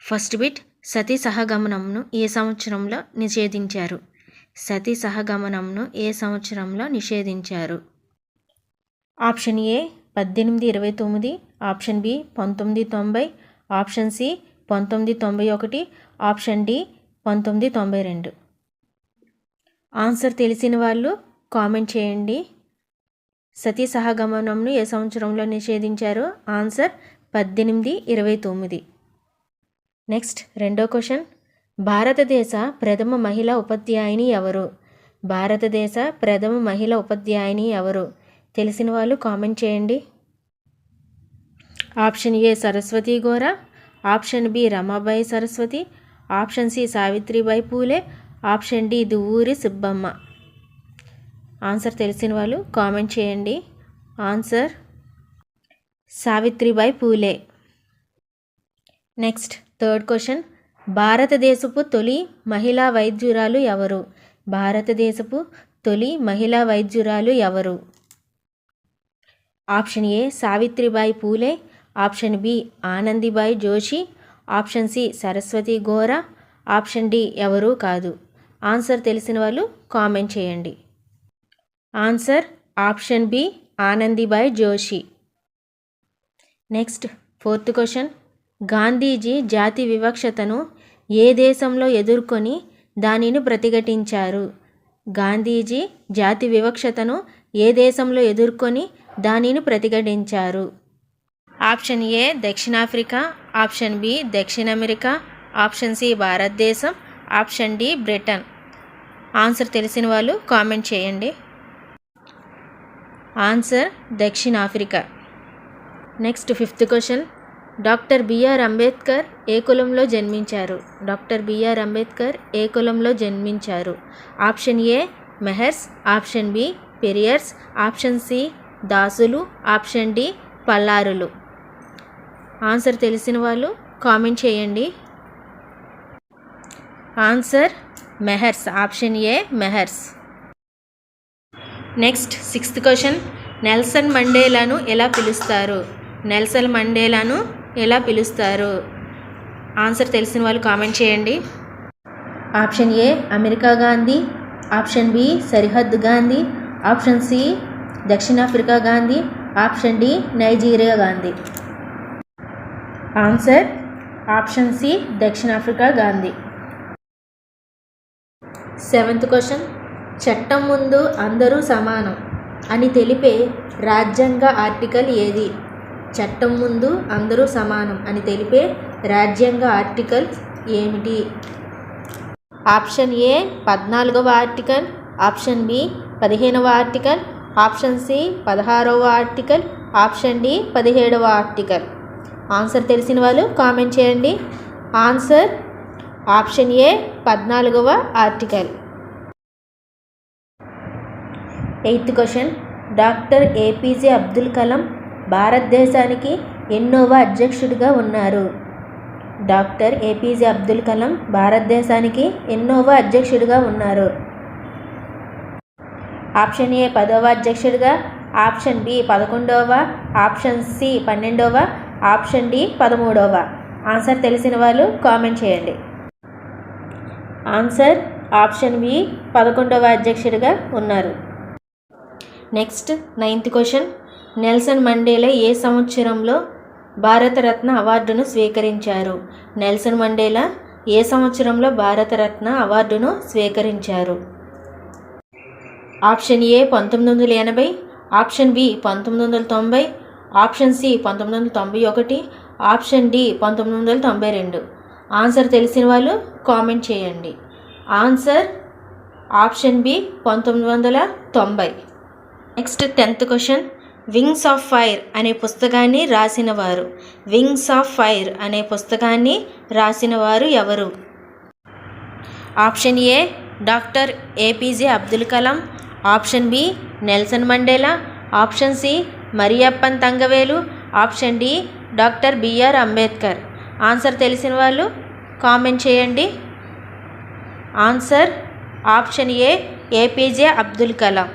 First bit, సతీ సహగమనంను ఏ సంవత్సరంలో నిషేధించారు? సతీ సహగమనంను ఏ సంవత్సరంలో నిషేధించారు? Option A 1829, option B 1990, option C 1991, option D 1992. Answer తెలిసిన వాళ్ళు కామెంట్ చేయండి. సతీ సహగమనంను ఏ సంవత్సరంలో నిషేధించారు? ఆన్సర్ 1829. నెక్స్ట్ రెండో క్వశ్చన్, భారతదేశ ప్రథమ మహిళా ఉపాధ్యాయుని ఎవరు? భారతదేశ ప్రథమ మహిళా ఉపాధ్యాయుని ఎవరు? తెలిసిన వాళ్ళు కామెంట్ చేయండి. Option A Saraswati Gora, option B Ramabai Saraswati, option C Savitribai Phule, option D Duvvuri Subbamma. Answer తెలిసిన వాళ్ళు కామెంట్ చేయండి. Answer Savitribai Phule. Next third question, భారతదేశపు తొలి మహిళా వైద్యురాలు ఎవరు? భారతదేశపు తొలి మహిళా వైద్యురాలు ఎవరు? Option A Savitribai Phule, option B Anandibai Joshi, option C Saraswati Gora, option D ఎవరూ కాదు. ఆన్సర్ తెలిసిన వాళ్ళు కామెంట్ చేయండి. Answer option B Anandibai Joshi. Next fourth question, Gandhiji జాతి వివక్షతను ఏ దేశంలో ఎదుర్కొని దానిని ప్రతిఘటించారు? గాంధీజీ జాతి వివక్షతను ఏ దేశంలో ఎదుర్కొని దానిని ప్రతిఘటించారు? ఆప్షన్ ఏ దక్షిణాఫ్రికా, ఆప్షన్ బి దక్షిణ America, option C Bharatadesam, option D Britain. Answer తెలిసిన వాళ్ళు కామెంట్ చేయండి. ఆన్సర్ దక్షిణాఫ్రికా. Next fifth question, doctor BR Ambedkar ఏ కులంలో జన్మించారు? డాక్టర్ బిఆర్ అంబేద్కర్ ఏ కులంలో జన్మించారు? Option A Mahars, option B Periyars, option C దాసులు, ఆప్షన్ డి పల్లారులు. ఆన్సర్ తెలిసిన వాళ్ళు కామెంట్ చేయండి. Answer Mahars, option A Mahars. Next sixth question, Nelson మండేలాను ఎలా పిలుస్తారు? నెల్సన్ మండేలాను ఎలా పిలుస్తారు? ఆన్సర్ తెలిసిన వాళ్ళు కామెంట్ చేయండి. Option A America Gandhi, option B సరిహద్దు గాంధీ, ఆప్షన్ సి దక్షిణాఫ్రికా Gandhi, option D Nigeria Gandhi. Answer option C దక్షిణాఫ్రికా గాంధీ. సెవెంత్ క్వశ్చన్, చట్టం ముందు అందరూ సమానం అని తెలిపే రాజ్యాంగ ఆర్టికల్ ఏది? చట్టం ముందు అందరూ సమానం అని తెలిపే రాజ్యాంగ ఆర్టికల్ ఏమిటి? ఆప్షన్ ఏ 14వ ఆర్టికల్, ఆప్షన్ బి 15వ ఆర్టికల్, ఆప్షన్ సి 16వ ఆర్టికల్, ఆప్షన్ డి 17వ ఆర్టికల్. ఆన్సర్ తెలిసిన వాళ్ళు కామెంట్ చేయండి. ఆన్సర్ ఆప్షన్ ఏ 14వ article. Eighth question, doctor APJ Abdul Kalam భారతదేశానికి ఎన్నోవ అధ్యక్షుడిగా ఉన్నారు? డాక్టర్ ఏపీజే అబ్దుల్ కలాం భారతదేశానికి ఎన్నోవ అధ్యక్షుడిగా ఉన్నారు? ఆప్షన్ ఏ 10వ అధ్యక్షుడిగా, ఆప్షన్ బి 11వ, ఆప్షన్ సి 12వ, ఆప్షన్ డి 13వ. ఆన్సర్ తెలిసిన వాళ్ళు కామెంట్ చేయండి. ఆన్సర్ ఆప్షన్ బి 11వ అధ్యక్షుడిగా ఉన్నారు. Next ninth question, Nelson Mandela ఏ సంవత్సరంలో భారతరత్న అవార్డును స్వీకరించారు? నెల్సన్ మండేలా ఏ సంవత్సరంలో భారతరత్న అవార్డును స్వీకరించారు? Option A 1980, option B 1990, option C 1991, option D 1992. Answer తెలిసిన వాళ్ళు కామెంట్ చేయండి. Answer option B 1990. Next 10th question, wings of fire అనే పుస్తకాన్ని రాసినవారు? వింగ్స్ ఆఫ్ ఫైర్ అనే పుస్తకాన్ని రాసినవారు ఎవరు? Option A doctor APJ Abdul Kalam, option B Nelson Mandela, option C Mariyappan Thangavelu, option D doctor BR Ambedkar. Answer తెలిసిన వాళ్ళు కామెంట్ చేయండి. Answer option A APJ Abdul Kalam.